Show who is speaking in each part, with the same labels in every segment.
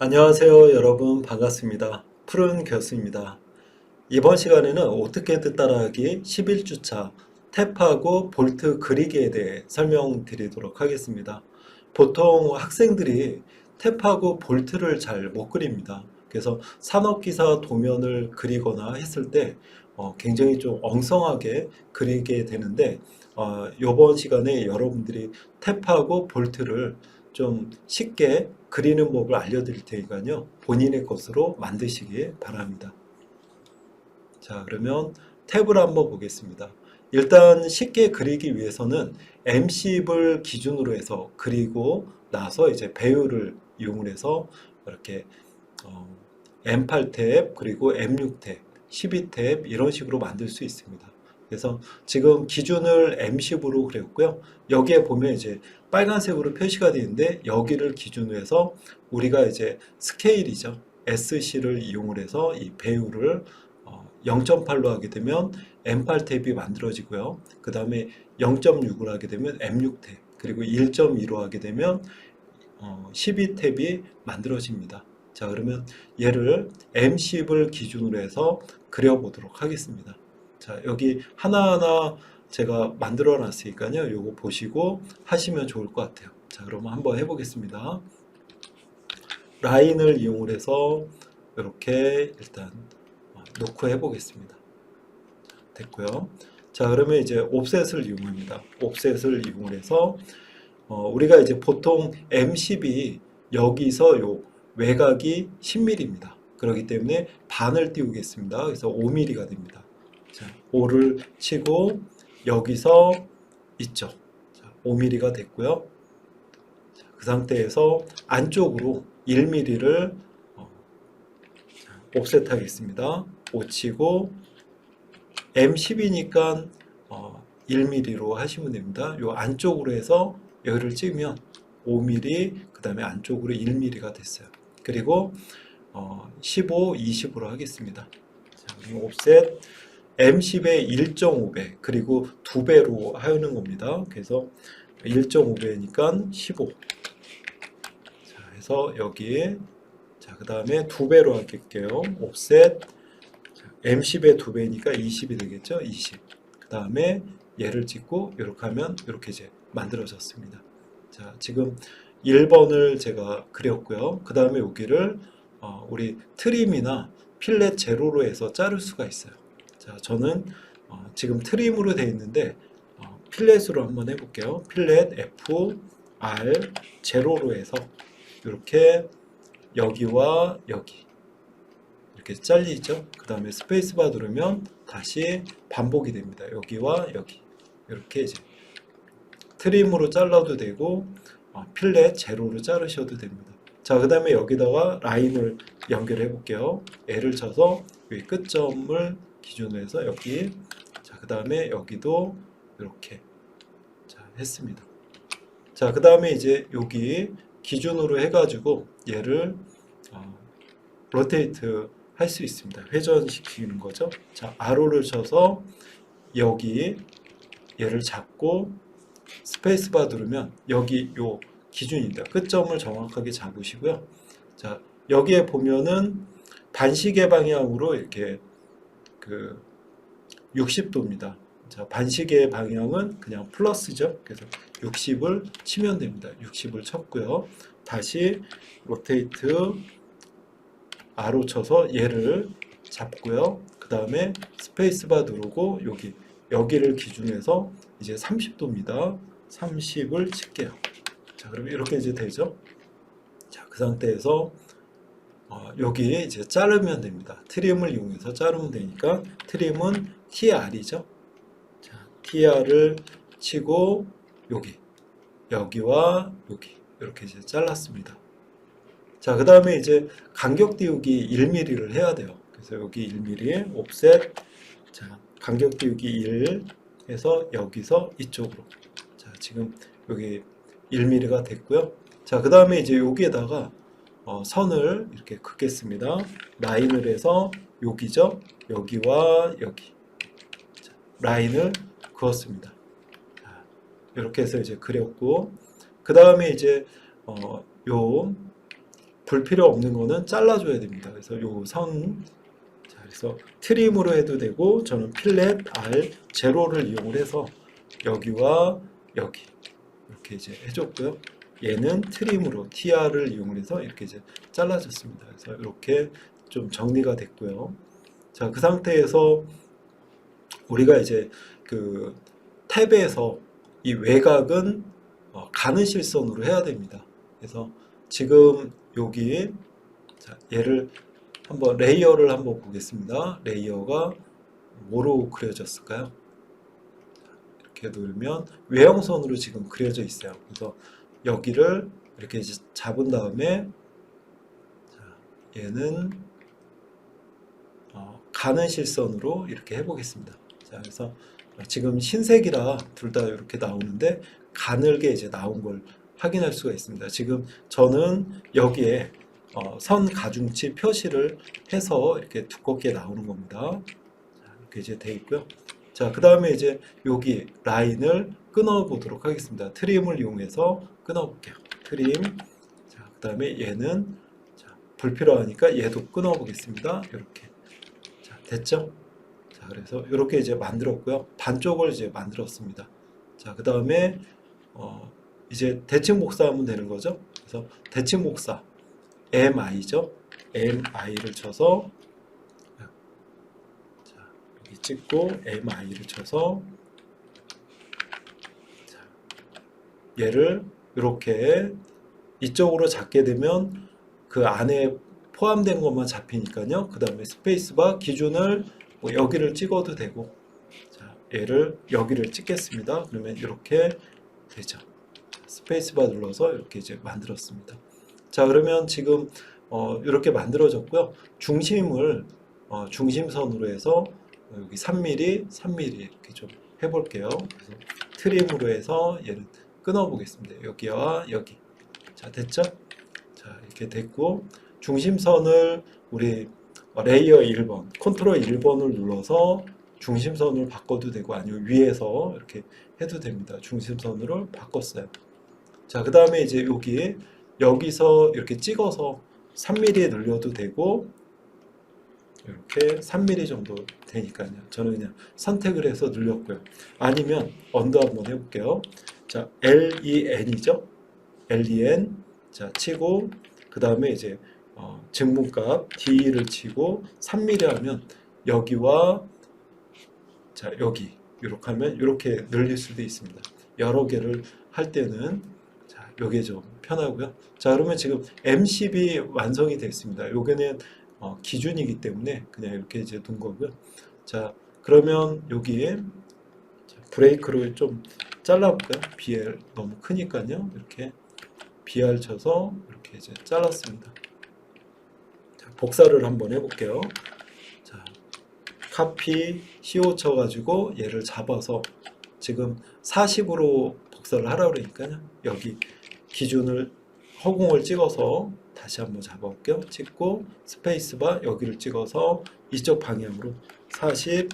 Speaker 1: 안녕하세요 여러분, 반갑습니다. 푸른 교수입니다. 이번 시간에는 오토캐드 따라하기 11주차 탭하고 볼트 그리기에 대해 설명드리도록 하겠습니다. 보통 학생들이 탭하고 볼트를 잘 못 그립니다. 그래서 산업기사 도면을 그리거나 했을 때 굉장히 좀 엉성하게 그리게 되는데, 이번 시간에 여러분들이 탭하고 볼트를 좀 쉽게 그리는 법을 알려드릴 테니까요, 본인의 것으로 만드시기 바랍니다. 자, 그러면 탭을 한번 보겠습니다. 일단 쉽게 그리기 위해서는 M10을 기준으로 해서 그리고 나서 이제 배율을 이용을 해서 이렇게 어, M8 탭 그리고 M6 탭, 12 탭 이런 식으로 만들 수 있습니다. 그래서 지금 기준을 M10으로 그렸고요. 여기에 보면 이제 빨간색으로 표시가 되어 있는데, 여기를 기준으로 해서 우리가 이제 스케일이죠. SC를 이용을 해서 이 배율을 0.8로 하게 되면 M8 탭이 만들어지고요. 그 다음에 0.6을 하게 되면 M6 탭, 그리고 1.2로 하게 되면 12 탭이 만들어집니다. 자, 그러면 얘를 M10을 기준으로 해서 그려보도록 하겠습니다. 자, 여기 하나하나 제가 만들어 놨으니까요. 요거 보시고 하시면 좋을 것 같아요. 자, 그러면 한번 해보겠습니다. 라인을 이용을 해서 이렇게 일단 놓고 해보겠습니다. 됐고요. 자, 그러면 이제 옵셋을 이용합니다. 옵셋을 이용을 해서 우리가 이제 보통 M10이 여기서 요 외곽이 10mm입니다. 그렇기 때문에 반을 띄우겠습니다. 그래서 5mm가 됩니다. 자, 5를 치고 여기서 있죠. 자, 5mm가 됐고요. 자, 그 상태에서 안쪽으로 1mm를 옵셋 하겠습니다. 5 치고 M10이니까 1mm로 하시면 됩니다. 요 안쪽으로 해서 여기를 찍으면 5mm, 그 다음에 안쪽으로 1mm가 됐어요. 그리고 15, 20으로 하겠습니다. 자, 그럼 옵셋 M10의 1.5배, 그리고 2배로 하는 겁니다. 그래서 1.5배니까 15. 자, 해서 여기에, 자, 그 다음에 2배로 할게요. 옵셋 M10의 2배니까 20이 되겠죠? 20. 그 다음에 얘를 찍고 이렇게 하면 이렇게 이제 만들어졌습니다. 자, 지금 1번을 제가 그렸고요. 그 다음에 여기를 우리 트림이나 필렛 제로로 해서 자를 수가 있어요. 자, 저는 지금 트림으로 되어 있는데 필렛으로 한번 해볼게요. 필렛 F, R, 제로로 해서 이렇게 여기와 여기 이렇게 잘리죠. 그 다음에 스페이스바 누르면 다시 반복이 됩니다. 여기와 여기 이렇게 이제 트림으로 잘라도 되고 필렛 제로로 자르셔도 됩니다. 자, 그 다음에 여기다가 라인을 연결해 볼게요. L을 쳐서 여기 끝점을 기준으로 해서 여기, 자, 그 다음에 여기도 이렇게 자 했습니다. 자, 그 다음에 이제 여기 기준으로 해가지고 얘를 로테이트 할 수 있습니다. 회전시키는 거죠. 자, 아로를 쳐서 여기 얘를 잡고 스페이스바 누르면 여기 요 기준입니다. 끝점을 정확하게 잡으시고요. 자, 여기에 보면은 반시계 방향으로 이렇게 그 60도입니다. 자, 반시계 방향은 그냥 플러스죠. 그래서 60을 치면 됩니다. 60을 쳤고요. 다시 로테이트 R로 쳐서 얘를 잡고요. 그 다음에 스페이스바 누르고 여기를 기준으로 해서 이제 30도입니다. 30을 칠게요. 자, 그러면 이렇게 이제 되죠. 자, 그 상태에서 여기에 이제 자르면 됩니다. 트림을 이용해서 자르면 되니까 트림은 TR이죠. 자, TR을 치고 여기와 여기 이렇게 이제 잘랐습니다. 자, 그 다음에 이제 간격 띄우기 1mm를 해야 돼요. 그래서 여기 1mm 옵셋, 자, 간격 띄우기 1 해서 여기서 이쪽으로. 자, 지금 여기 1mm가 됐고요. 자, 그 다음에 이제 여기에다가 선을 이렇게 긋겠습니다. 라인을 해서 여기죠. 여기와 여기. 자, 라인을 그었습니다. 자, 이렇게 해서 이제 그렸고, 그 다음에 이제 요 불필요 없는 거는 잘라줘야 됩니다. 그래서 요 선, 자, 그래서 트림으로 해도 되고, 저는 필렛 R0를 이용을 해서 여기와 여기 이렇게 이제 해줬고요. 얘는 트림으로 TR을 이용해서 이렇게 이제 잘라줬습니다. 그래서 이렇게 좀 정리가 됐고요. 자, 그 상태에서 우리가 이제 그 탭에서 이 외곽은 가는 실선으로 해야 됩니다. 그래서 지금 여기, 자, 얘를 한번 레이어를 한번 보겠습니다. 레이어가 뭐로 그려졌을까요? 이렇게 누르면 외형선으로 지금 그려져 있어요. 그래서 여기를 이렇게 이제 잡은 다음에, 자, 얘는 가는 실선으로 이렇게 해보겠습니다. 자, 그래서 지금 흰색이라 둘 다 이렇게 나오는데 가늘게 이제 나온 걸 확인할 수가 있습니다. 지금 저는 여기에 선 가중치 표시를 해서 이렇게 두껍게 나오는 겁니다. 자, 이렇게 이제 돼 있고요. 자, 그 다음에 이제 여기 라인을 끊어 보도록 하겠습니다. 트림을 이용해서 끊어 볼게요. 트림. 자, 그 다음에 얘는, 자, 불필요하니까 얘도 끊어 보겠습니다. 이렇게. 자, 됐죠? 자, 그래서 이렇게 이제 만들었고요. 반쪽을 이제 만들었습니다. 자, 그 다음에 이제 대칭 복사하면 되는 거죠. 그래서 대칭 복사 MI죠. MI를 쳐서, 자, 여기 찍고 MI를 쳐서, 자, 얘를 이렇게 이쪽으로 잡게 되면 그 안에 포함된 것만 잡히니까요. 그 다음에 스페이스바 기준을 뭐 여기를 찍어도 되고, 자, 얘를 여기를 찍겠습니다. 그러면 이렇게 되죠. 스페이스바 눌러서 이렇게 이제 만들었습니다. 자, 그러면 지금 이렇게 만들어졌고요. 중심을 중심선으로 해서 여기 3mm, 3mm 이렇게 좀 해볼게요. 그래서 트림으로 해서 얘를 끊어 보겠습니다. 여기와 여기. 자, 됐죠? 자, 이렇게 됐고, 중심선을 우리 레이어 1번, 컨트롤 1번을 눌러서 중심선을 바꿔도 되고, 아니면 위에서 이렇게 해도 됩니다. 중심선으로 바꿨어요. 자, 그 다음에 이제 여기서 이렇게 찍어서 3mm 늘려도 되고, 이렇게 3mm 정도 되니까요. 저는 그냥 선택을 해서 늘렸고요. 아니면 언더 한번 해볼게요. 자, LEN이죠? LEN. 자, 치고, 그 다음에 이제 증문값 D를 치고 3mm 하면 여기와, 자, 여기 이렇게 하면 이렇게 늘릴 수도 있습니다. 여러 개를 할 때는, 자, 요게 좀 편하고요. 자, 그러면 지금 M10이 완성이 됐습니다. 요게는 기준이기 때문에 그냥 이렇게 이제 둔 거고요. 자, 그러면 여기에 브레이크를 좀 잘라볼까요? BL 너무 크니까요. 이렇게 BR 쳐서 이렇게 이제 잘랐습니다. 자, 복사를 한번 해볼게요. 자, 카피 CO 쳐가지고 얘를 잡아서 지금 40으로 복사를 하라고 그러니까요. 여기 기준을 허공을 찍어서 다시 한번 잡아볼게요. 찍고 스페이스바 여기를 찍어서 이쪽 방향으로 40,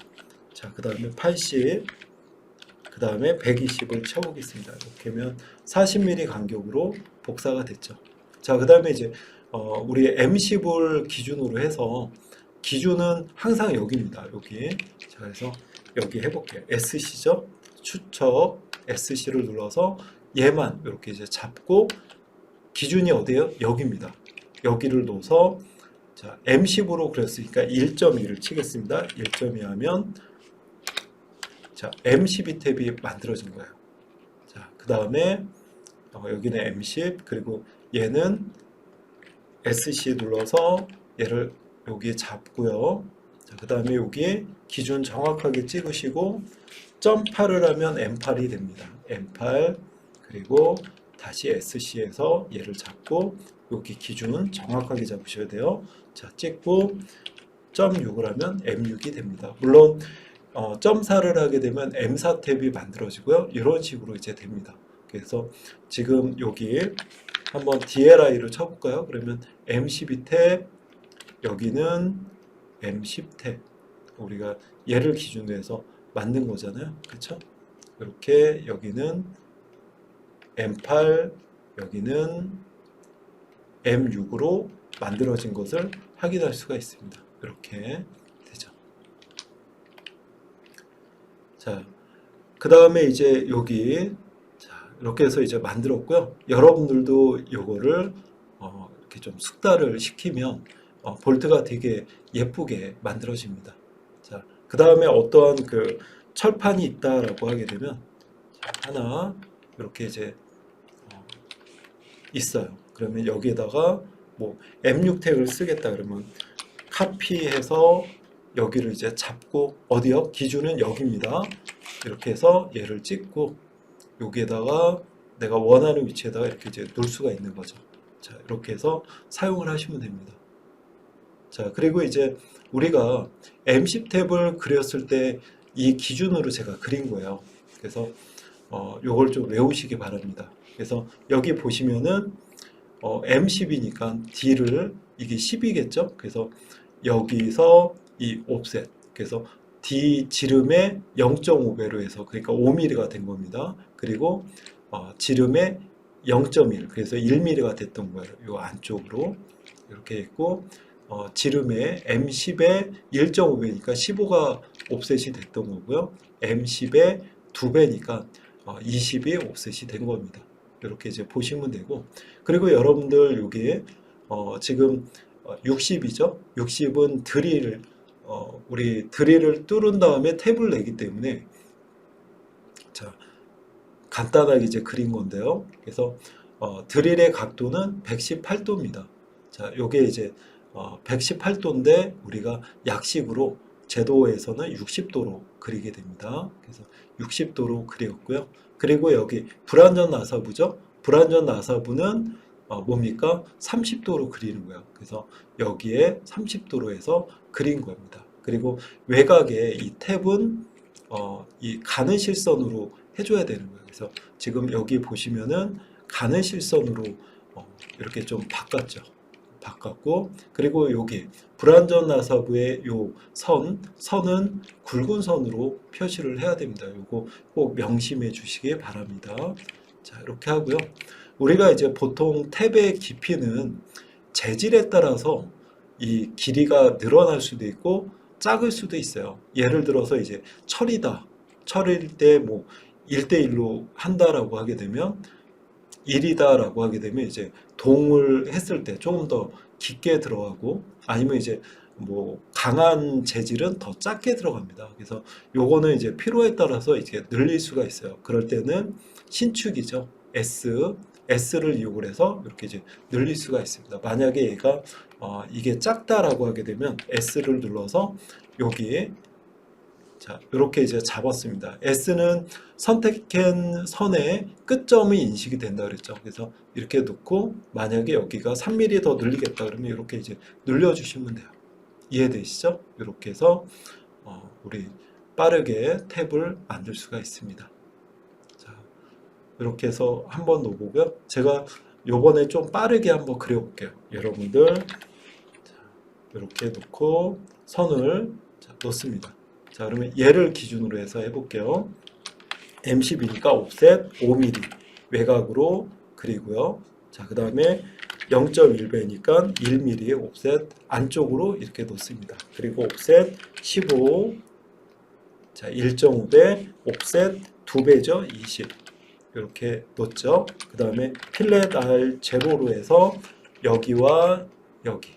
Speaker 1: 자, 그 다음에 80, 그 다음에 120을 쳐보겠습니다. 이렇게 하면 40mm 간격으로 복사가 됐죠. 자, 그 다음에 이제 우리 M10을 기준으로 해서 기준은 항상 여기입니다. 여기. 자, 그래서 여기 해볼게요. SC죠? 추적 SC를 눌러서 얘만 이렇게 이제 잡고, 기준이 어디예요? 여기입니다. 여기를 놓아서, 자, M10으로 그렸으니까 1.2를 치겠습니다. 1.2 하면, 자, M12 탭이 만들어진 거예요. 자, 그 다음에 여기는 M10, 그리고 얘는 SC 눌러서 얘를 여기에 잡고요. 자, 그 다음에 여기에 기준 정확하게 찍으시고 점 8을 하면 M8이 됩니다. M8, 그리고 다시 SC에서 얘를 잡고 여기 기준 정확하게 잡으셔야 돼요. 자, 찍고 점 6을 하면 M6이 됩니다. 물론 점 4를 하게 되면 M4 탭이 만들어지고요. 이런 식으로 이제 됩니다. 그래서 지금 여기 한번 DLI를 쳐볼까요? 그러면 M12 탭, 여기는 M10 탭. 우리가 얘를 기준으로 해서 만든 거잖아요. 그렇죠? 이렇게 여기는 M8, 여기는 M6으로 만들어진 것을 확인할 수가 있습니다. 이렇게 되죠. 자, 그 다음에 이제 여기 자, 이렇게 해서 이제 만들었고요. 여러분들도 요거를 이렇게 좀 숙달을 시키면 볼트가 되게 예쁘게 만들어집니다. 자, 그 다음에 어떠한 그 철판이 있다라고 하게 되면 자, 하나 이렇게 이제 있어요. 그러면 여기에다가 뭐 M6 태그를 쓰겠다 그러면 카피해서 여기를 이제 잡고 어디요? 기준은 여기입니다. 이렇게 해서 얘를 찍고 여기에다가 내가 원하는 위치에다가 이렇게 이제 놓을 수가 있는 거죠. 자, 이렇게 해서 사용을 하시면 됩니다. 자, 그리고 이제 우리가 M10 탭을 그렸을 때 이 기준으로 제가 그린 거예요. 그래서 요걸 좀 외우시기 바랍니다. 그래서 여기 보시면은 M10이니까 D를 이게 10이겠죠? 그래서 여기서 이 옵셋 그래서 D 지름의 0.5배로 해서 그러니까 5mm가 된 겁니다. 그리고 지름의 0.1 그래서 1mm가 됐던 거예요. 요 안쪽으로 이렇게 했고 지름의 M10의 1.5배니까 15가 옵셋이 됐던 거고요. M10의 2배니까 20이 옵셋이 된 겁니다. 이렇게 이제 보시면 되고 그리고 여러분들 여기 지금 60이죠? 60은 드릴 우리 드릴을 뚫은 다음에 탭을 내기 때문에 자 간단하게 이제 그린 건데요. 그래서 드릴의 각도는 118도입니다. 자, 요게 이제 118도인데 우리가 약식으로 제도에서는 60도로 그리게 됩니다. 그래서 60도로 그렸고요. 그리고 여기 불완전 나사부죠. 불완전 나사부는 뭡니까? 30도로 그리는 거예요. 그래서 여기에 30도로 해서 그린 겁니다. 그리고 외곽에 이 탭은 이 가는 실선으로 해줘야 되는 거예요. 그래서 지금 여기 보시면은 가는 실선으로 이렇게 좀 바꿨고 그리고 여기 불완전 나사부의 요 선은 굵은 선으로 표시를 해야 됩니다. 요거 꼭 명심해 주시기 바랍니다. 자, 이렇게 하고요. 우리가 이제 보통 탭의 깊이는 재질에 따라서 이 길이가 늘어날 수도 있고 작을 수도 있어요. 예를 들어서 이제 철일 때 뭐 1대1로 한다라고 하게 되면 1이다라고 하게 되면 이제 동을 했을 때 조금 더 깊게 들어가고 아니면 이제 뭐 강한 재질은 더 작게 들어갑니다. 그래서 요거는 이제 필요에 따라서 이제 늘릴 수가 있어요. 그럴 때는 신축이죠. S를 이용을 해서 이렇게 이제 늘릴 수가 있습니다. 만약에 얘가 이게 작다라고 하게 되면 S를 눌러서 여기 자, 이렇게 이제 잡았습니다. S는 선택한 선의 끝점이 인식이 된다 그랬죠. 그래서 이렇게 놓고 만약에 여기가 3mm 더 늘리겠다 그러면 이렇게 이제 늘려주시면 돼요. 이해되시죠? 이렇게 해서 우리 빠르게 탭을 만들 수가 있습니다. 자, 이렇게 해서 한번 넣어보고요. 제가 요번에 좀 빠르게 한번 그려볼게요. 여러분들 자, 이렇게 놓고 선을 넣습니다. 자, 그러면 얘를 기준으로 해서 해볼게요. M10이니까 옵셋 5mm 외곽으로 그리고요. 자, 그 다음에 0.1배니까 1mm 옵셋 안쪽으로 이렇게 놓습니다. 그리고 옵셋 15, 자, 1.5배, 옵셋 2배죠. 20 이렇게 놓죠. 그 다음에 필렛 R 제로로 해서 여기와 여기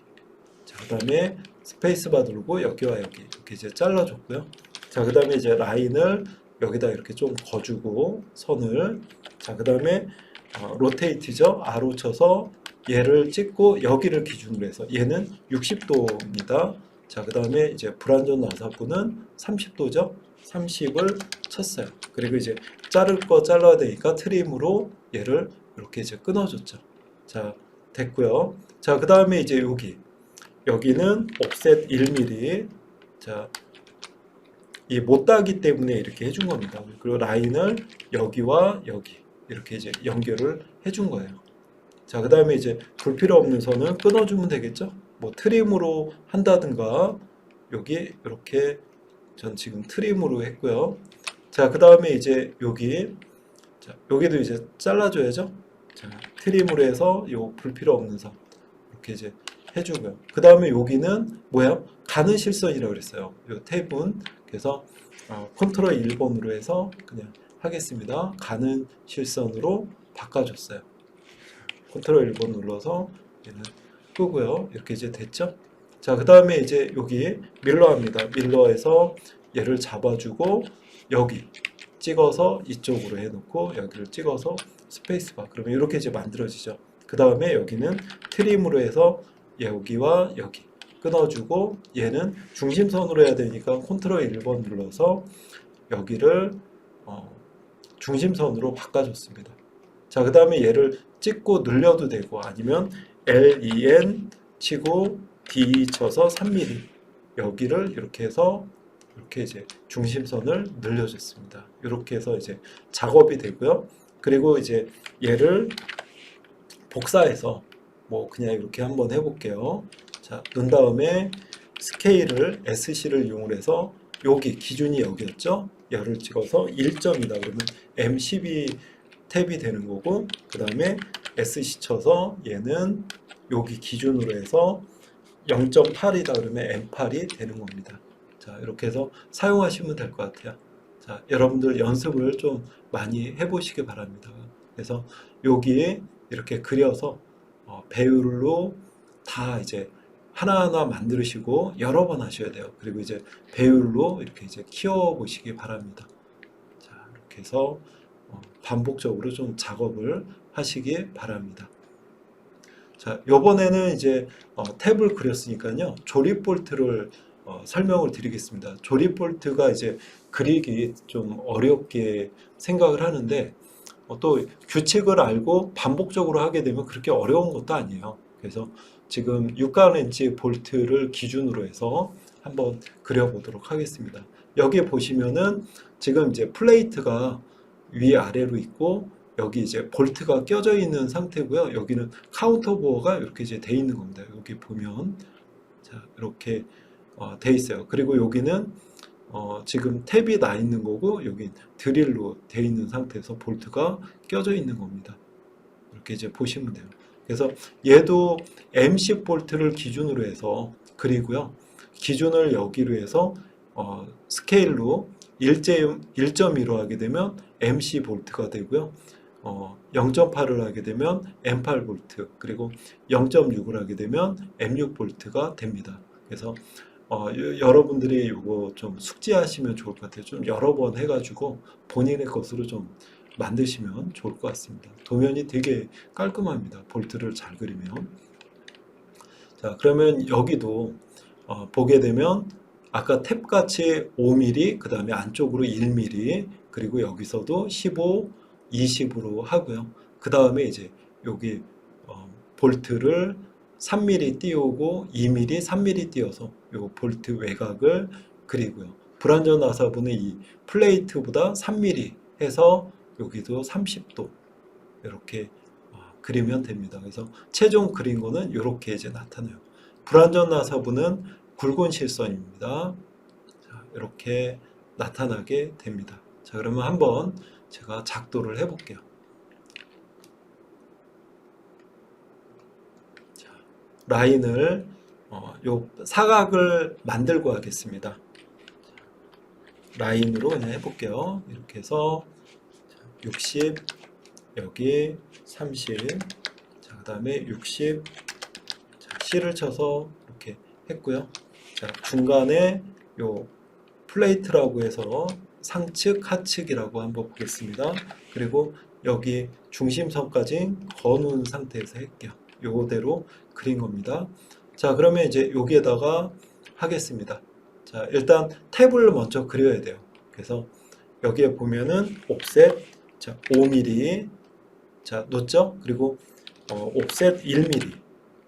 Speaker 1: 자, 그 다음에 스페이스바 누르고 여기와 여기 이렇게 이제 잘라줬고요. 자, 그 다음에 이제 라인을 여기다 이렇게 좀 거주고 선을 자, 그 다음에 로테이트죠. R로 쳐서 얘를 찍고 여기를 기준으로 해서 얘는 60도입니다. 자, 그 다음에 이제 불완전 나사부는 30도죠. 30을 쳤어요. 그리고 이제 자를 거 잘라야 되니까 트림으로 얘를 이렇게 이제 끊어줬죠. 자, 됐고요. 자, 그 다음에 이제 여기는 옵셋 1mm. 자, 이 못따기 때문에 이렇게 해준 겁니다. 그리고 라인을 여기와 여기 이렇게 이제 연결을 해준 거예요. 자, 그 다음에 이제 불필요 없는 선은 끊어주면 되겠죠. 뭐 트림으로 한다든가 여기 이렇게 전 지금 트림으로 했고요. 자, 그 다음에 이제 여기도 이제 잘라줘야죠. 자, 트림으로 해서 요 불필요 없는 선. 이렇게 이제 해주고요. 그 다음에 여기는 뭐야? 가는 실선이라고 그랬어요. 이 탭은. 그래서 컨트롤 1번으로 해서 그냥 하겠습니다. 가는 실선으로 바꿔줬어요. 컨트롤 1번 눌러서 얘는 끄고요. 이렇게 이제 됐죠? 자, 그 다음에 이제 여기 밀러합니다. 밀러에서 얘를 잡아주고 여기 찍어서 이쪽으로 해놓고 여기를 찍어서 스페이스바. 그러면 이렇게 이제 만들어지죠. 그 다음에 여기는 트림으로 해서 여기와 여기 끊어주고 얘는 중심선으로 해야 되니까 컨트롤 1번 눌러서 여기를 중심선으로 바꿔줬습니다. 자, 그 다음에 얘를 찍고 늘려도 되고 아니면 LEN 치고 D 쳐서 3mm 여기를 이렇게 해서 이렇게 이제 중심선을 늘려줬습니다. 이렇게 해서 이제 작업이 되고요. 그리고 이제 얘를 복사해서 뭐 그냥 이렇게 한번 해볼게요. 자, 넣은 다음에 스케일을 SC를 이용해서 여기 기준이 여기였죠? 얘를 찍어서 1점이다 그러면 M12 탭이 되는 거고 그 다음에 SC 쳐서 얘는 여기 기준으로 해서 0.8이다 그러면 M8이 되는 겁니다. 자, 이렇게 해서 사용하시면 될 것 같아요. 자, 여러분들 연습을 좀 많이 해보시기 바랍니다. 그래서 여기에 이렇게 그려서 배율로 다 이제 하나하나 만드시고 여러 번 하셔야 돼요. 그리고 이제 배율로 이렇게 이제 키워 보시기 바랍니다. 자, 이렇게 해서 반복적으로 좀 작업을 하시기 바랍니다. 자, 요번에는 이제 탭을 그렸으니까요. 조립 볼트를 설명을 드리겠습니다. 조립 볼트가 이제 그리기 좀 어렵게 생각을 하는데 또 규칙을 알고 반복적으로 하게 되면 그렇게 어려운 것도 아니에요. 그래서 지금 6가렌치 볼트를 기준으로 해서 한번 그려보도록 하겠습니다. 여기 보시면은 지금 이제 플레이트가 위아래로 있고 여기 이제 볼트가 껴져 있는 상태고요. 여기는 카운터 보어가 이렇게 이제 돼 있는 겁니다. 여기 보면 자, 이렇게 돼 있어요. 그리고 여기는 지금 탭이 나 있는 거고 여기 드릴로 돼 있는 상태에서 볼트가 껴져 있는 겁니다. 이렇게 이제 보시면 돼요. 그래서 얘도 M10 볼트를 기준으로 해서 그리고요. 기준을 여기로 해서 스케일로 1.2로 하게 되면 MC 볼트가 되고요. 0.8을 하게 되면 M8 볼트 그리고 0.6을 하게 되면 M6 볼트가 됩니다. 그래서 여러분들이 이거 좀 숙지하시면 좋을 것 같아요. 좀 여러 번 해가지고 본인의 것으로 좀 만드시면 좋을 것 같습니다. 도면이 되게 깔끔합니다. 볼트를 잘 그리면. 자, 그러면 여기도 보게 되면 아까 탭같이 5mm, 그 다음에 안쪽으로 1mm, 그리고 여기서도 15, 20으로 하고요. 그 다음에 이제 여기 볼트를 3mm 띄우고 2mm, 3mm 띄워서 요 볼트 외곽을 그리고요. 불완전 나사부는 이 플레이트보다 3mm 해서 여기도 30도 이렇게 그리면 됩니다. 그래서 최종 그린 거는 이렇게 이제 나타나요. 불완전 나사부는 굵은 실선입니다. 자, 이렇게 나타나게 됩니다. 자, 그러면 한번 제가 작도를 해볼게요. 자, 라인을 요 사각을 만들고 하겠습니다. 라인으로 그냥 해볼게요. 이렇게 해서 60 여기 30 자, 그 다음에 60 자, C를 쳐서 이렇게 했고요. 자, 중간에 요 플레이트라고 해서 상측 하측이라고 한번 보겠습니다. 그리고 여기 중심선까지 거놓은 상태에서 할게요. 요대로 그린 겁니다. 자, 그러면 이제 여기에다가 하겠습니다. 자, 일단 탭을 먼저 그려야 돼요. 그래서 여기에 보면은 옵셋 자, 5mm 자, 놓죠? 그리고 옵셋 1mm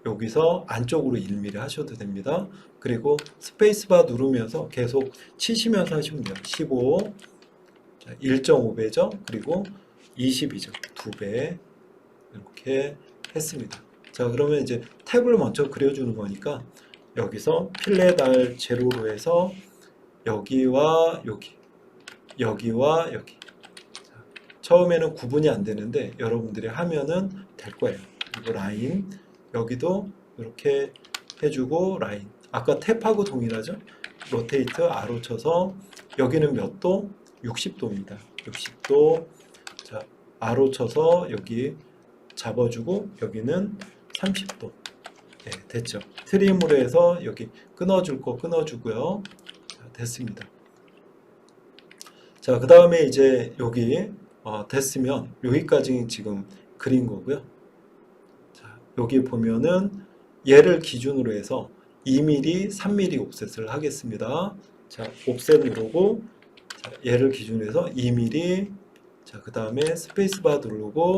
Speaker 1: 여기서 안쪽으로 1mm 하셔도 됩니다. 그리고 스페이스바 누르면서 계속 치시면서 하시면 돼요. 15 자, 1.5배죠. 그리고 22죠. 2배 이렇게 했습니다. 자, 그러면 이제 탭을 먼저 그려주는 거니까 여기서 필렛 R 제로로 해서 여기와 여기 여기와 여기 자, 처음에는 구분이 안 되는데 여러분들이 하면은 될 거예요. 그리고 라인 여기도 이렇게 해주고 라인. 아까 탭하고 동일하죠? 로테이트 R로 쳐서 여기는 몇 도? 60도입니다. 60도. 자, R로 쳐서 여기 잡아주고 여기는 30도. 네, 됐죠. 트림으로 해서 여기 끊어줄 거 끊어주고요. 자, 됐습니다. 자, 그 다음에 이제 여기 됐으면 여기까지 지금 그린 거고요. 자, 여기 보면은 얘를 기준으로 해서 2mm, 3mm 옵셋을 하겠습니다. 자, 옵셋 누르고 자, 얘를 기준으로 해서 2mm. 자, 그 다음에 스페이스바 누르고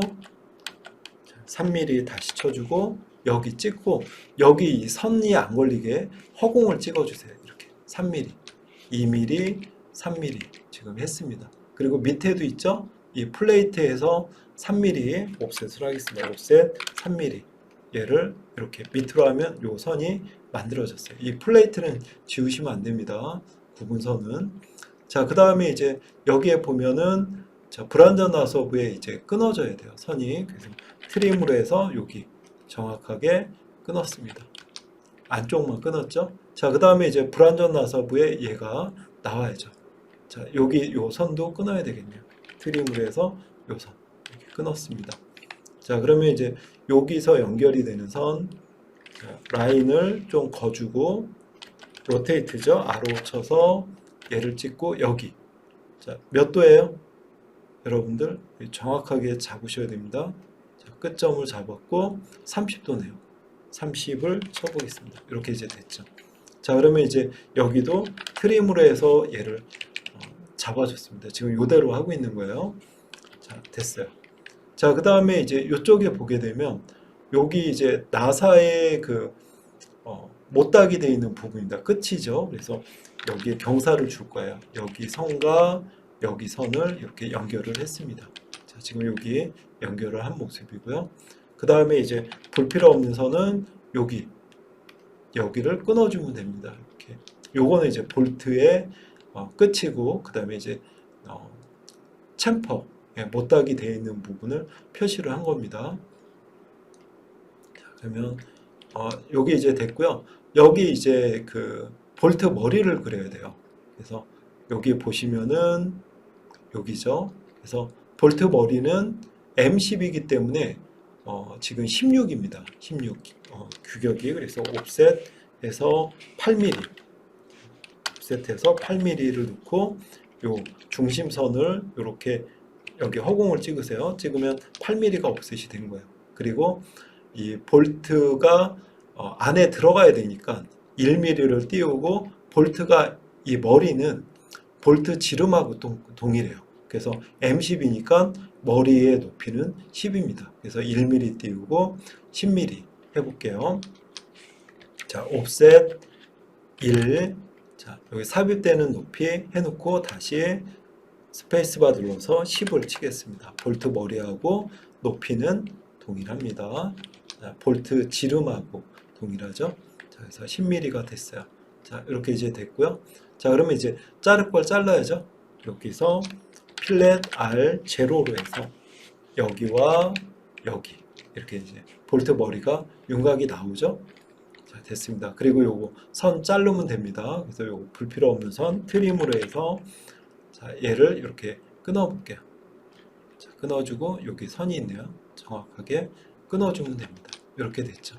Speaker 1: 3mm 다시 쳐주고 여기 찍고 여기 이 선이 안 걸리게 허공을 찍어주세요. 이렇게 3mm, 2mm, 3mm 지금 했습니다. 그리고 밑에도 있죠? 이 플레이트에서 3mm 옵셋을 하겠습니다. 옵셋 3mm 얘를 이렇게 밑으로 하면 요 선이 만들어졌어요. 이 플레이트는 지우시면 안 됩니다. 구분선은. 자, 그 다음에 이제 여기에 보면은 자, 브란전 나서브에 이제 끊어져야 돼요. 선이. 그래서 트림으로 해서 여기 정확하게 끊었습니다. 안쪽만 끊었죠? 자, 그 다음에 이제 브란전 나서브에 얘가 나와야죠. 자, 여기 요 선도 끊어야 되겠네요. 트림으로 해서 요 선 이렇게 끊었습니다. 자, 그러면 이제 여기서 연결이 되는 선 자, 라인을 좀 거주고 로테이트죠? R로 쳐서 얘를 찍고 여기 자, 몇 도예요? 여러분들 정확하게 잡으셔야 됩니다. 자, 끝점을 잡았고 30도네요. 30을 쳐보겠습니다. 이렇게 이제 됐죠. 자, 그러면 이제 여기도 트림으로 해서 얘를 잡아줬습니다. 지금 이대로 하고 있는 거예요. 자, 됐어요. 자, 그 다음에 이제 이쪽에 보게 되면 여기 이제 나사의 그 못닥이 되어 있는 부분입니다. 끝이죠. 그래서 여기에 경사를 줄 거예요. 여기 선과 여기 선을 이렇게 연결을 했습니다. 자, 지금 여기 연결을 한 모습이고요. 그 다음에 이제 볼 필요 없는 선은 여기를 끊어주면 됩니다. 이렇게. 요거는 이제 볼트의 끝이고, 그 다음에 이제 챔퍼 못닥이 되어 있는 부분을 표시를 한 겁니다. 자, 그러면 여기 이제 됐고요. 여기 이제 그 볼트 머리를 그려야 돼요. 그래서 여기 보시면은 여기죠. 그래서 볼트 머리는 M10이기 때문에 지금 16입니다. 16 규격이. 그래서 옵셋에서 8mm 옵셋해서 8mm를 넣고 요 중심선을 이렇게 여기 허공을 찍으세요. 찍으면 8mm가 옵셋이 된 거예요. 그리고 이 볼트가 안에 들어가야 되니까 1mm를 띄우고 볼트가 이 머리는 볼트 지름하고 동일해요. 그래서 M10이니까 머리의 높이는 10입니다. 그래서 1mm 띄우고 10mm 해볼게요. 자, 옵셋 1. 자, 여기 삽입되는 높이 해놓고 다시 스페이스바 눌러서 10을 치겠습니다. 볼트 머리하고 높이는 동일합니다. 자, 볼트 지름하고 동일하죠. 자, 그래서 10mm가 됐어요. 자, 이렇게 이제 됐고요. 자, 그러면 이제 자를 걸 잘라야죠. 여기서 필렛 R 제로로 해서 여기와 여기 이렇게 이제 볼트 머리가 윤곽이 나오죠. 자, 됐습니다. 그리고 요거 선 자르면 됩니다. 그래서 요거 불필요 없는 선 트림으로 해서 자, 얘를 이렇게 끊어 볼게요. 자, 끊어주고 여기 선이 있네요. 정확하게 끊어주면 됩니다. 이렇게 됐죠.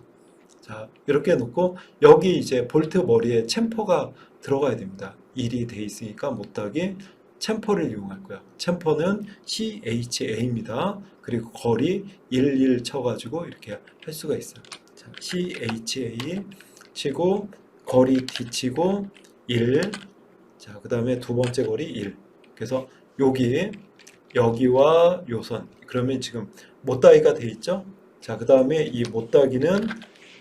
Speaker 1: 자, 이렇게 놓고 여기 이제 볼트 머리에 챔퍼가 들어가야 됩니다. 1이 돼 있으니까 못하게 챔퍼를 이용할 거야. 챔퍼는 CHA입니다. 그리고 거리 11 쳐가지고 이렇게 할 수가 있어요. 자, CHA 치고 거리 D 치고 1. 자, 그 다음에 두 번째 거리 1. 그래서 여기와 요선. 그러면 지금 못다이가 돼 있죠? 자, 그 다음에 이 못다기는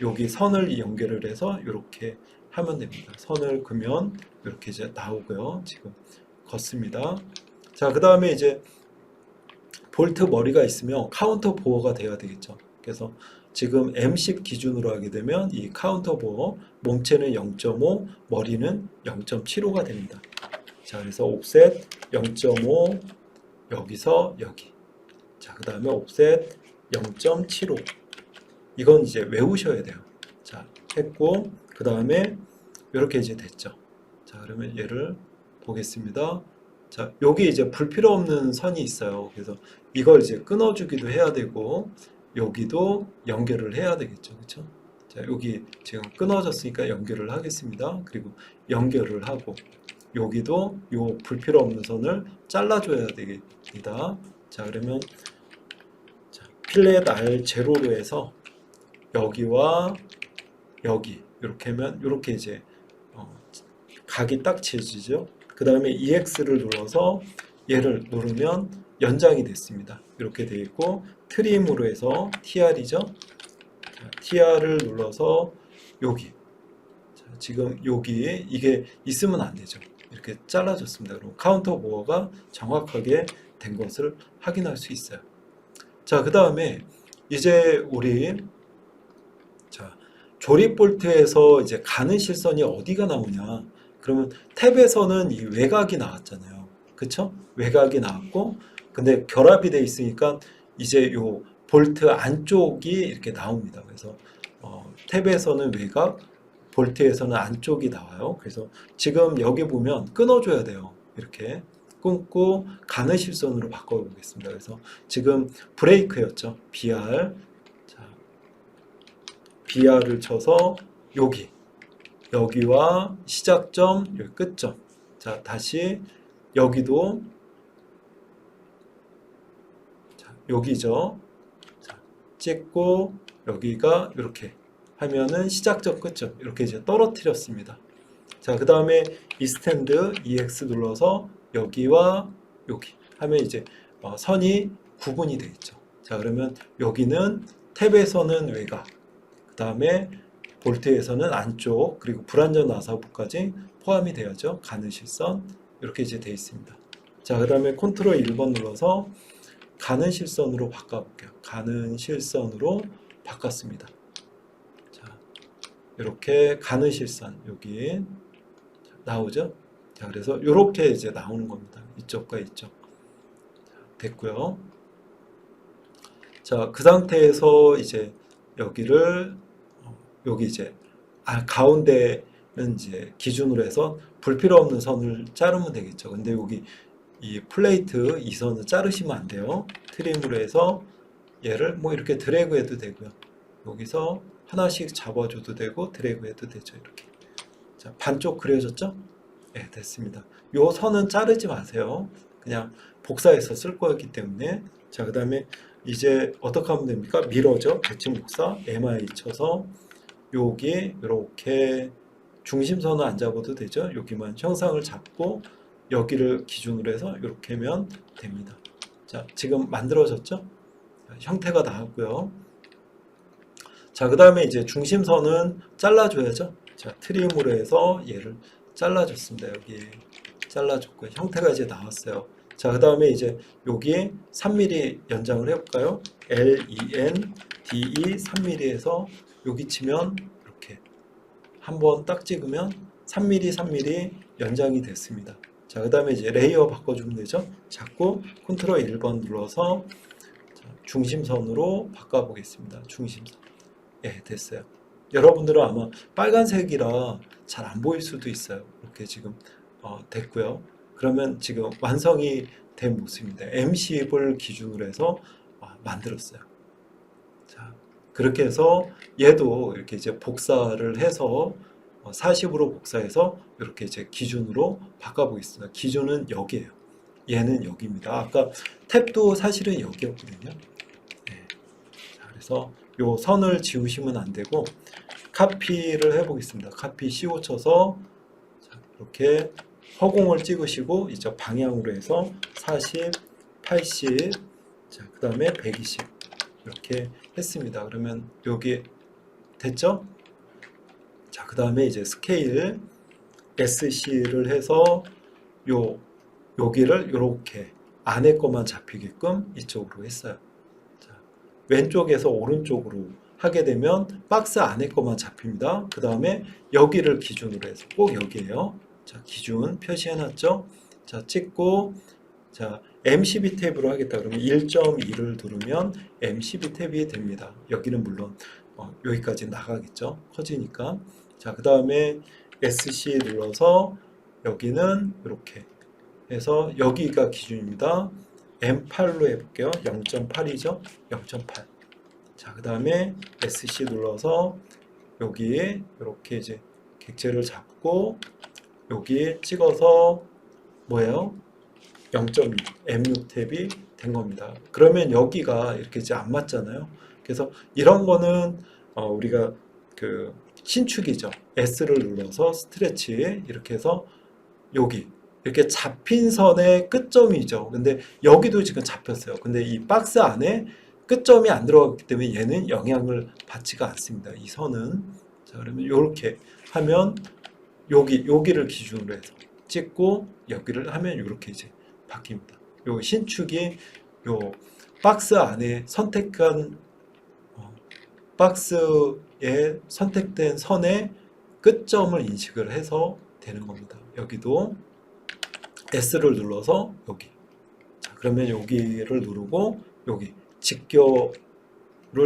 Speaker 1: 여기 선을 연결을 해서 이렇게 하면 됩니다. 선을 그으면 이렇게 이제 나오고요. 지금 걷습니다. 자, 그 다음에 이제 볼트 머리가 있으면 카운터 보어가 돼야 되겠죠. 그래서 지금 M10 기준으로 하게 되면 이 카운터 보어 몸체는 0.5, 머리는 0.75가 됩니다. 자, 그래서 옵셋 0.5 여기서 여기. 자, 그 다음에 옵셋 0.75. 이건 이제 외우셔야 돼요. 자, 했고, 그 다음에 이렇게 이제 됐죠. 자, 그러면 얘를 보겠습니다. 자, 여기 이제 불필요 없는 선이 있어요. 그래서 이걸 이제 끊어주기도 해야 되고, 여기도 연결을 해야 되겠죠. 그렇죠? 자, 여기 지금 끊어졌으니까 연결을 하겠습니다. 그리고 연결을 하고, 여기도 요 불필요 없는 선을 잘라줘야 되겠습니다. 자, 그러면 자, 필렛 R0로 해서 여기와 여기 이렇게 하면 이렇게 이제 각이 딱 지어지죠. 그 다음에 EX를 눌러서 얘를 누르면 연장이 됐습니다. 이렇게 되어 있고, 트림으로 해서 TR이죠. TR을 눌러서 여기, 자, 지금 여기 이게 있으면 안 되죠. 이렇게 잘라졌습니다. 그럼 카운터 보어가 정확하게 된 것을 확인할 수 있어요. 자, 그 다음에 이제 우리 자, 조립 볼트에서 이제 가는 실선이 어디가 나오냐? 그러면 탭에서는 이 외곽이 나왔잖아요. 그쵸? 외곽이 나왔고, 근데 결합이 돼 있으니까 이제 요 볼트 안쪽이 이렇게 나옵니다. 그래서 탭에서는 외곽, 볼트에서는 안쪽이 나와요. 그래서 지금 여기 보면 끊어줘야 돼요. 이렇게 끊고 가는 실선으로 바꿔보겠습니다. 그래서 지금 브레이크였죠. BR. 자, BR을 쳐서 여기와 시작점, 여기 끝점. 자, 다시 여기도 자, 여기죠. 자, 찍고 여기가 이렇게 하면은 시작점, 끝점 이렇게 이제 떨어뜨렸습니다. 자, 그 다음에 이 스탠드 EX 눌러서 여기와 여기 하면 이제 선이 구분이 되어 있죠. 자, 그러면 여기는 탭에서는 외곽, 그 다음에 볼트에서는 안쪽, 그리고 불완전 나사부까지 포함이 되어야죠. 가는 실선 이렇게 이제 되어 있습니다. 자, 그 다음에 컨트롤 1번 눌러서 가는 실선으로 바꿔볼게요. 가는 실선으로 바꿨습니다. 자, 이렇게 가는 실선 여기 나오죠. 자, 그래서 이렇게 이제 나오는 겁니다. 이쪽과 이쪽. 자, 됐고요. 자, 그 상태에서 이제 여기를 여기 이제 가운데는 이제 기준으로 해서 불필요 없는 선을 자르면 되겠죠. 근데 여기 이 플레이트 이 선을 자르시면 안 돼요. 트림으로 해서 얘를 뭐 이렇게 드래그 해도 되고요. 여기서 하나씩 잡아줘도 되고 드래그 해도 되죠. 이렇게. 자, 반쪽 그려졌죠? 네, 됐습니다. 요 선은 자르지 마세요. 그냥 복사해서 쓸 거였기 때문에. 자, 그 다음에 이제 어떻게 하면 됩니까? 미러죠. 대칭 복사, MI 쳐서 여기 이렇게 중심선을 안 잡아도 되죠. 여기만 형상을 잡고 여기를 기준으로 해서 이렇게 하면 됩니다. 자, 지금 만들어졌죠? 형태가 나왔고요. 자, 그 다음에 이제 중심선은 잘라줘야죠. 자, 트림으로 해서 얘를 잘라줬습니다. 여기 잘라줬고 형태가 이제 나왔어요. 자, 그 다음에 이제 여기에 3mm 연장을 해볼까요? LEN DE 3mm에서 여기 치면 이렇게 한번 딱 찍으면 3mm 3mm 연장이 됐습니다. 자, 그 다음에 이제 레이어 바꿔주면 되죠. 자꾸 컨트롤 1번 눌러서 중심선으로 바꿔보겠습니다. 중심선. 예, 됐어요. 여러분들은 아마 빨간색이라 잘 안 보일 수도 있어요. 이렇게 지금 됐고요. 그러면 지금 완성이 된 모습입니다. M10을 기준으로 해서 만들었어요. 자, 그렇게 해서 얘도 이렇게 이제 복사를 해서 40으로 복사해서 이렇게 이제 기준으로 바꿔보겠습니다. 기준은 여기예요. 얘는 여기입니다. 아까 탭도 사실은 여기였거든요. 네. 자, 그래서 요 선을 지우시면 안 되고 카피를 해보겠습니다. 카피 CO 쳐서 자, 이렇게 허공을 찍으시고 이제 방향으로 해서 40, 80, 자, 그 다음에 120 이렇게 했습니다. 그러면 여기 됐죠? 자, 그 다음에 이제 스케일 SC를 해서 여기를 이렇게 안에 것만 잡히게끔 이쪽으로 했어요. 자, 왼쪽에서 오른쪽으로 하게 되면 박스 안에 것만 잡힙니다. 그 다음에 여기를 기준으로 해서 꼭 여기에요. 자, 기준 표시해놨죠? 자, 찍고 자, M12 탭으로 하겠다 그러면 1.2를 누르면 M12 탭이 됩니다. 여기는 물론 여기까지 나가겠죠. 커지니까. 자, 그 다음에 SC 눌러서 여기는 이렇게 해서 여기가 기준입니다. M8로 해볼게요. 0.8이죠. 0.8. 자, 그 다음에 SC 눌러서 여기에 이렇게 이제 객체를 잡고 여기에 찍어서 뭐예요? 0.2 M6 탭이 된 겁니다. 그러면 여기가 이렇게 이제 안 맞잖아요. 그래서 이런 거는 우리가 그 신축이죠. S를 눌러서 스트레치 이렇게 해서 여기 이렇게 잡힌 선의 끝점이죠. 근데 여기도 지금 잡혔어요. 근데 이 박스 안에 끝점이 안 들어갔기 때문에 얘는 영향을 받지가 않습니다. 이 선은. 자, 그러면 이렇게 하면 여기를 기준으로 해서 찍고 여기를 하면 이렇게 이제 바뀝니다. 요 신축이 요 박스 안에 선택한 박스에 선택된 선의 끝점을 인식을 해서 되는 겁니다. 여기도 S를 눌러서 여기. 자, 그러면 여기를 누르고 여기 직교를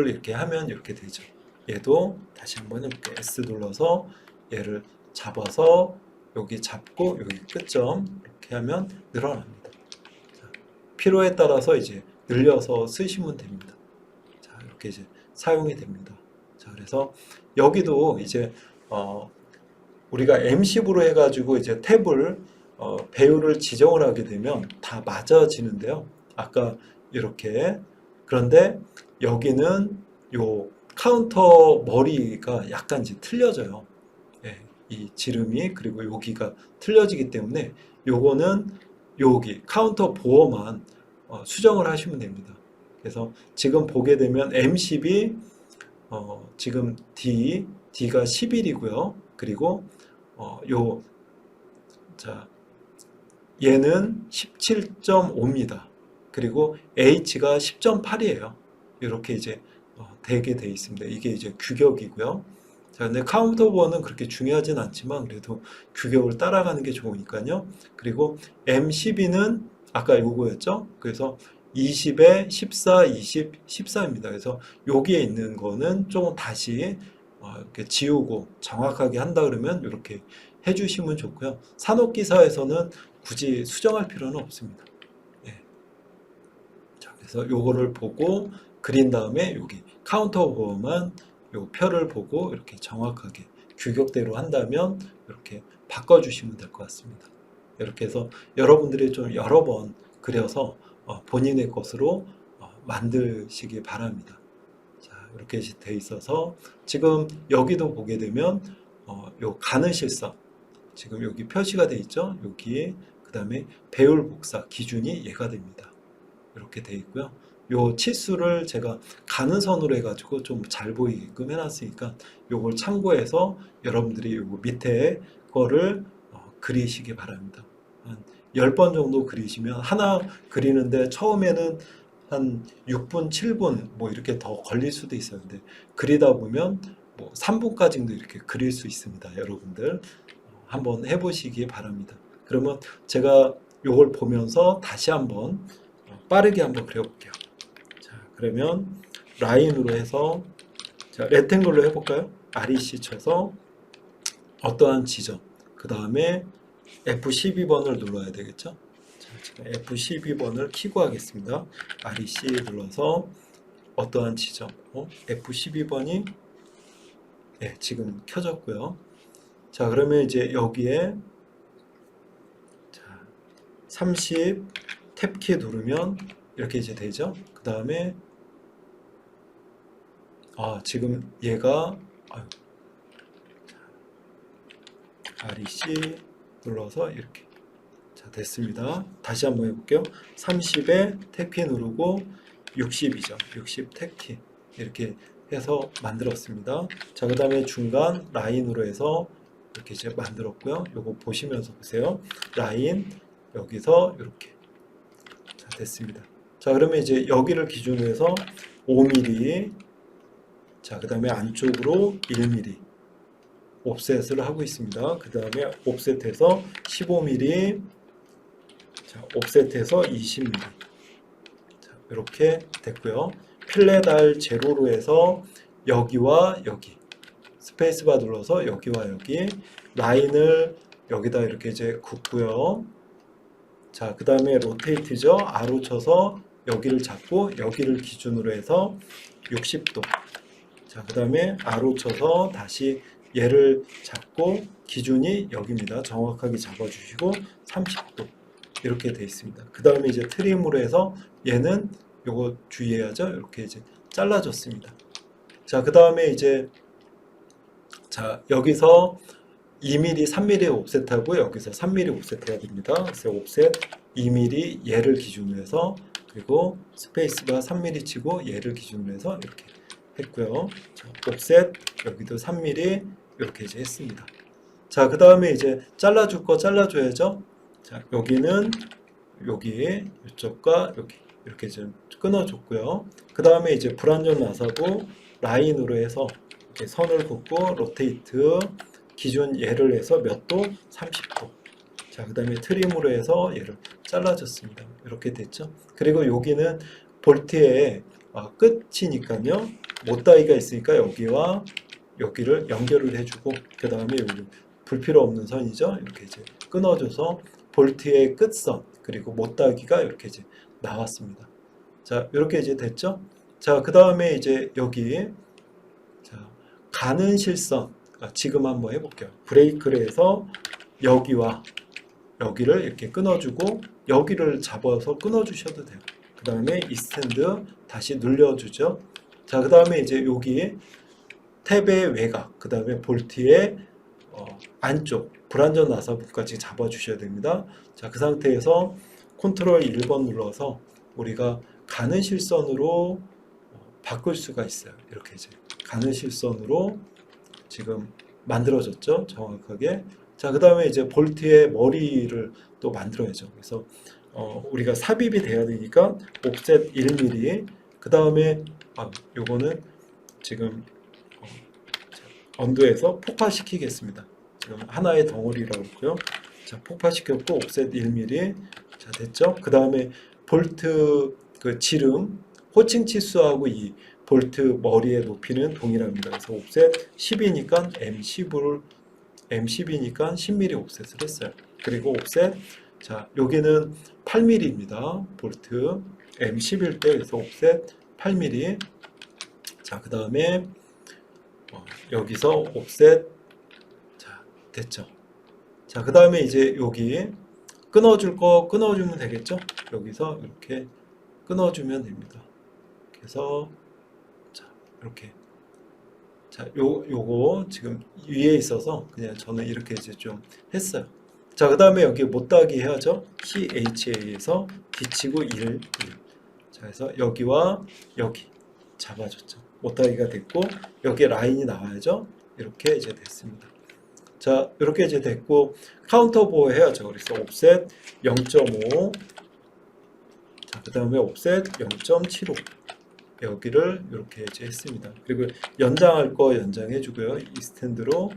Speaker 1: 이렇게 하면 이렇게 되죠. 얘도 다시 한번 해볼게요. S 눌러서 얘를 잡아서 여기 잡고 여기 끝점 이렇게 하면 늘어납니다. 자, 필요에 따라서 이제 늘려서 쓰시면 됩니다. 자, 이렇게 이제 사용이 됩니다. 자, 그래서 여기도 이제 우리가 M10으로 해가지고 이제 탭을 배율을 지정을 하게 되면 다 맞아지는데요. 아까 이렇게. 그런데 여기는 요 카운터 머리가 약간 이제 틀려져요. 예, 이 지름이 그리고 여기가 틀려지기 때문에 요거는 여기 카운터 보어만 수정을 하시면 됩니다. 그래서 지금 보게 되면 M10이 지금 D가 11이고요. 그리고 자, 얘는 17.5입니다. 그리고 H가 10.8이에요. 이렇게 이제 되게 돼 있습니다. 이게 이제 규격이고요. 자, 근데 카운터 보어는 그렇게 중요하진 않지만 그래도 규격을 따라가는 게 좋으니까요. 그리고 M12는 아까 요거였죠. 그래서 20에 14, 20, 14입니다. 그래서 여기에 있는 거는 조금 다시 이렇게 지우고 정확하게 한다 그러면 이렇게 해주시면 좋고요. 산업기사에서는 굳이 수정할 필요는 없습니다. 예. 자, 그래서 요거를 보고 그린 다음에 여기 카운터 보어만 요 표를 보고 이렇게 정확하게 규격대로 한다면 이렇게 바꿔주시면 될 것 같습니다. 이렇게 해서 여러분들이 좀 여러 번 그려서 본인의 것으로 만드시기 바랍니다. 자, 이렇게 돼 있어서 지금 여기도 보게 되면 요 가느실선 지금 여기 표시가 돼 있죠. 여기 그 다음에 배율 복사 기준이 얘가 됩니다. 이렇게 돼 있고요. 요 치수를 제가 가는 선으로 해가지고 좀 잘 보이게끔 해놨으니까 요걸 참고해서 여러분들이 요 밑에 거를 그리시기 바랍니다. 한 10번 정도 그리시면 하나 그리는데 처음에는 한 6분, 7분 뭐 이렇게 더 걸릴 수도 있어요. 근데 그리다 보면 뭐 3분까지도 이렇게 그릴 수 있습니다. 여러분들 한번 해보시기 바랍니다. 그러면 제가 요걸 보면서 다시 한번 빠르게 한번 그려볼게요. 자, 그러면 라인으로 해서 자, 레탱글로 해볼까요? REC 쳐서 어떠한 지점 그 다음에 F12번을 눌러야 되겠죠? 자, 제가 F12번을 키고 하겠습니다. REC 눌러서 어떠한 지점 F12번이 네, 지금 켜졌고요. 자, 그러면 이제 여기에 자, 30 탭키 누르면 이렇게 이제 되죠. 그 다음에 지금 얘가 REC 눌러서 이렇게 자, 됐습니다. 다시 한번 해볼게요. 30에 탭키 누르고 60이죠. 60 탭키 이렇게 해서 만들었습니다. 자, 그 다음에 중간 라인으로 해서 이렇게 이제 만들었고요. 요거 보시면서 보세요. 라인 여기서 이렇게 자, 됐습니다. 자, 그러면 이제 여기를 기준으로 해서 5mm 자, 그 다음에 안쪽으로 1mm 옵셋을 하고 있습니다. 그 다음에 옵셋해서 15mm 자, 옵셋해서 20mm 자, 이렇게 됐고요. 필렛알 제로로 해서 여기와 여기 스페이스바 눌러서 여기와 여기 라인을 여기다 이렇게 이제 긋고요. 자, 그 다음에 로테이트죠. R로 쳐서 여기를 잡고 여기를 기준으로 해서 60도. 자, 그 다음에 R로 쳐서 다시 얘를 잡고 기준이 여기입니다. 정확하게 잡아주시고 30도 이렇게 돼 있습니다. 그 다음에 이제 트림으로 해서 얘는 요거 주의해야죠. 이렇게 이제 잘라줬습니다. 자, 그 다음에 이제 자, 여기서 2mm, 3mm 옵셋하고 여기서 3mm 옵셋해야 됩니다. 그래서 옵셋 2mm 얘를 기준으로 해서 그리고 스페이스바 3mm 치고 얘를 기준으로 해서 이렇게 했고요. 자, 옵셋 여기도 3mm 이렇게 이제 했습니다. 자, 그 다음에 이제 잘라줄 거 잘라줘야죠. 자, 여기는 여기 이쪽과 여기 이렇게 좀 끊어줬고요. 그 다음에 이제 불완전 나사고 라인으로 해서 이렇게 선을 긋고 로테이트 기준 얘를 해서 몇 도? 30도. 자, 그 다음에 트림으로 해서 얘를 잘라줬습니다. 이렇게 됐죠. 그리고 여기는 볼트의 끝이니까요. 못다이가 있으니까 여기와 여기를 연결을 해주고 그 다음에 여기 불필요 없는 선이죠. 이렇게 이제 끊어줘서 볼트의 끝선 그리고 못다기가 이렇게 이제 나왔습니다. 자, 이렇게 이제 됐죠. 자, 그 다음에 이제 여기 자, 가는 실선 지금 한번 해볼게요. 브레이크를 해서 여기와 여기를 이렇게 끊어주고 여기를 잡아서 끊어주셔도 돼요. 그 다음에 이 스탠드 다시 눌려주죠. 자, 그 다음에 이제 여기 탭의 외곽, 그 다음에 볼트의 안쪽 불완전 나사부까지 잡아주셔야 됩니다. 자, 그 상태에서 컨트롤 1번 눌러서 우리가 가는 실선으로 바꿀 수가 있어요. 이렇게 이제 가는 실선으로 지금 만들어졌죠. 정확하게. 자, 그 다음에 이제 볼트의 머리를 또 만들어야죠. 그래서 우리가 삽입이 돼야 되니까 옵셋 1mm 그 다음에 요거는 지금 언더에서 폭파시키겠습니다. 지금 하나의 덩어리라고 했고요. 자, 폭파시켰고 옵셋 1mm 자, 됐죠. 그 다음에 볼트 그 지름 호칭 치수하고 이 볼트 머리의 높이는 동일합니다. 그래서 옵셋 10이니까 M10이니까 10mm 옵셋을 했어요. 그리고 옵셋 자, 여기는 8mm입니다. 볼트 M11대 그래서 옵셋 8mm. 자, 그 다음에 여기서 옵셋 자, 됐죠. 자, 그 다음에 이제 여기 끊어줄 거 끊어주면 되겠죠. 여기서 이렇게 끊어주면 됩니다. 그래서 자, 이렇게 자, 요거 지금 위에 있어서 그냥 저는 이렇게 이제 좀 했어요. 자, 그 다음에 여기 못따기 해야죠. CHA에서 뒤치고 1. 자, 그래서 여기와 여기 잡아줬죠. 못따기가 됐고 여기 라인이 나와야죠. 이렇게 이제 됐습니다. 자, 이렇게 이제 됐고 카운터 보호 해야죠. 그래서 옵셋 0.5 자, 그 다음에 옵셋 0.75 여기를 이렇게 이제 했습니다. 그리고 연장할 거 연장해 주고요. 이 스탠드로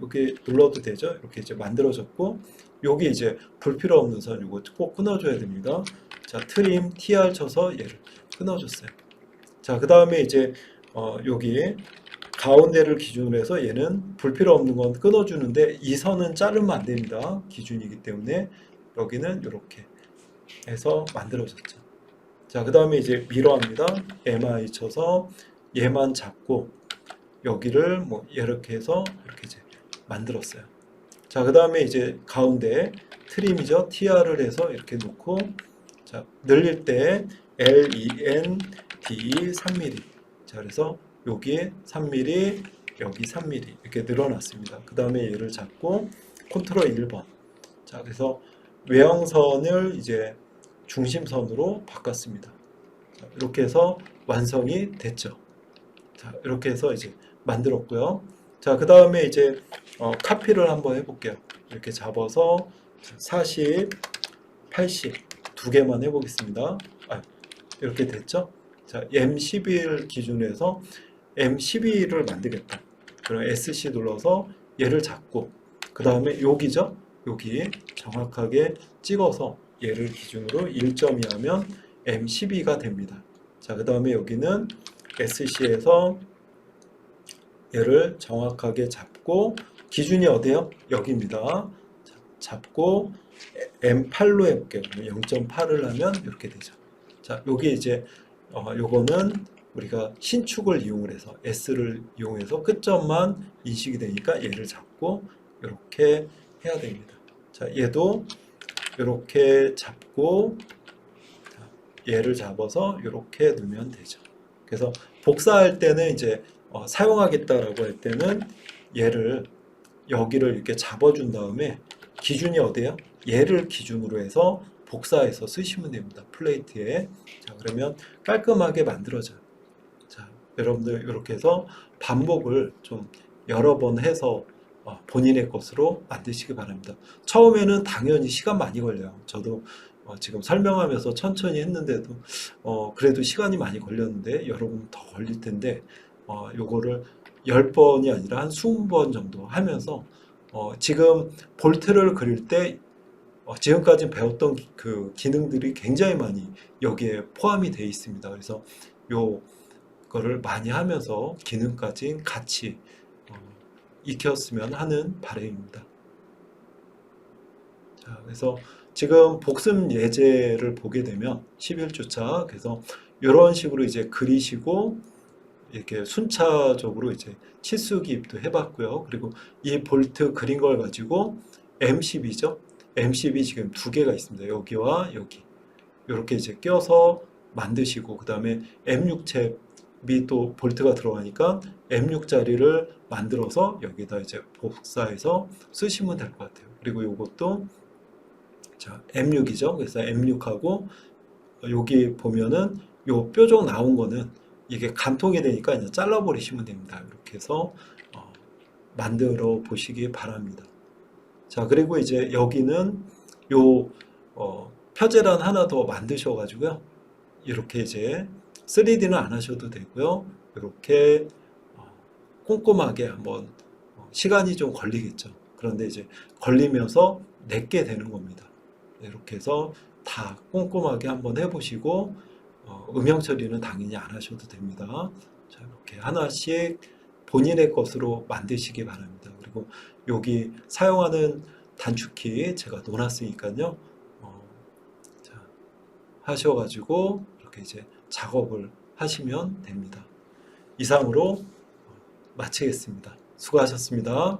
Speaker 1: 여기 눌러도 되죠. 이렇게 이제 만들어졌고 여기 이제 불필요 없는 선 이거 꼭 끊어줘야 됩니다. 자, 트림 TR 쳐서 얘를 끊어줬어요. 자, 그 다음에 이제 여기 가운데를 기준으로 해서 얘는 불필요 없는 건 끊어주는데 이 선은 자르면 안 됩니다. 기준이기 때문에 여기는 이렇게 해서 만들어졌죠. 자, 그 다음에 이제 미러합니다. MI 쳐서 얘만 잡고 여기를 뭐 이렇게 해서 이렇게 이제 만들었어요. 자, 그 다음에 이제 가운데 트림이죠. TR을 해서 이렇게 놓고 자, 늘릴 때 LEND 3mm 자, 그래서 여기에 3mm 여기 3mm 이렇게 늘어났습니다. 그 다음에 얘를 잡고 컨트롤 1번 자, 그래서 외형선을 이제 중심선으로 바꿨습니다. 자, 이렇게 해서 완성이 됐죠. 자, 이렇게 해서 이제 만들었고요. 자, 그 다음에 이제 카피를 한번 해볼게요. 이렇게 잡아서 40, 80 두 개만 해보겠습니다. 이렇게 됐죠? 자, M11 기준으로 해서 M12를 만들겠다. 그럼 SC 눌러서 얘를 잡고 그 다음에 여기죠? 여기 정확하게 찍어서 얘를 기준으로 1.2 하면 M12가 됩니다. 자, 그 다음에 여기는 SC에서 얘를 정확하게 잡고 기준이 어디예요? 여기입니다. 잡고 M8로 해볼게요. 0.8을 하면 이렇게 되죠. 자, 여기 이제 요거는 우리가 신축을 이용을 해서 S를 이용해서 끝점만 인식이 되니까 얘를 잡고 이렇게 해야 됩니다. 자, 얘도 이렇게 잡고 얘를 잡아서 이렇게 넣으면 되죠. 그래서 복사할 때는 이제 사용하겠다라고 할 때는 얘를 여기를 이렇게 잡아준 다음에 기준이 어디예요? 얘를 기준으로 해서 복사해서 쓰시면 됩니다. 플레이트에. 자, 그러면 깔끔하게 만들어져요. 자, 여러분들 이렇게 해서 반복을 좀 여러 번 해서 본인의 것으로 만드시기 바랍니다. 처음에는 당연히 시간 많이 걸려요. 저도 지금 설명하면서 천천히 했는데도 그래도 시간이 많이 걸렸는데 여러분 더 걸릴 텐데 요거를 10번이 아니라 한 20번 정도 하면서 지금 볼트를 그릴 때 지금까지 배웠던 그 기능들이 굉장히 많이 여기에 포함이 되어 있습니다. 그래서 요거를 많이 하면서 기능까지 같이 익혔으면 하는 바람입니다. 자, 그래서 지금 복습 예제를 보게 되면 11주차 그래서 이런 식으로 이제 그리시고 이렇게 순차적으로 이제 치수 기입도 해봤고요. 그리고 이 볼트 그린 걸 가지고 M12죠. M12 지금 두 개가 있습니다. 여기와 여기 이렇게 이제 껴서 만드시고 그 다음에 M6잽이 또 볼트가 들어가니까 M6짜리를 만들어서 여기다 이제 복사해서 쓰시면 될 것 같아요. 그리고 이것도 자 M6이죠. 그래서 M6하고 여기 보면은 요 뾰족 나온 거는 이게 간통이 되니까 이제 잘라버리시면 됩니다. 이렇게 해서 만들어 보시기 바랍니다. 자, 그리고 이제 여기는 요 표제란 하나 더 만드셔가지고요. 이렇게 이제 3D는 안 하셔도 되고요. 이렇게 꼼꼼하게 한번 시간이 좀 걸리겠죠. 그런데 이제 걸리면서 내게 되는 겁니다. 이렇게 해서 다 꼼꼼하게 한번 해보시고 음영 처리는 당연히 안 하셔도 됩니다. 자, 이렇게 하나씩 본인의 것으로 만드시기 바랍니다. 그리고 여기 사용하는 단축키 제가 놓았으니까요. 자, 하셔가지고 이렇게 이제 작업을 하시면 됩니다. 이상으로 마치겠습니다. 수고하셨습니다.